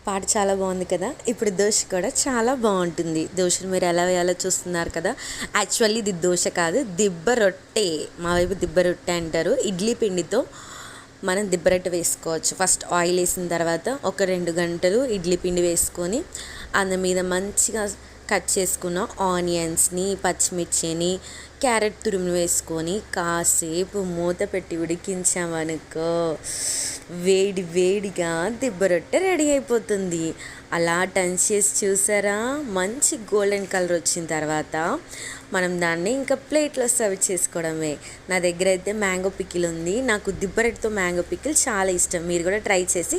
పాట చాలా బాగుంది కదా. ఇప్పుడు దోశ కూడా చాలా బాగుంటుంది. దోశను మీరు ఎలా వేయాలో చూస్తున్నారు కదా. యాక్చువల్లీ ఇది దోశ కాదు, దిబ్బ రొట్టె. మా వైపు దిబ్బ రొట్టె అంటారు. ఇడ్లీ పిండితో మనం దిబ్బ రొట్టె వేసుకోవచ్చు. ఫస్ట్ ఆయిల్ వేసిన తర్వాత ఒక 2 గంటలు ఇడ్లీ పిండి వేసుకొని అందు మీద మంచిగా కట్ చేసుకున్న ఆనియన్స్ని, పచ్చిమిర్చిని, క్యారెట్ తురుము వేసుకొని కాసేపు మూత పెట్టి ఉడికించామనుకో వేడి వేడిగా దిబ్బ రొట్టె రెడీ అయిపోతుంది. అలా టర్న్ చేసి చూసారా, మంచి గోల్డెన్ కలర్ వచ్చిన తర్వాత మనం దాన్ని ఇంకా ప్లేట్లో సర్వ్ చేసుకోవడమే. నా దగ్గర అయితే మ్యాంగో పికిల్ ఉంది. నాకు దిబ్బ రొట్టెతో మ్యాంగో పికిల్ చాలా ఇష్టం. మీరు కూడా ట్రై చేసి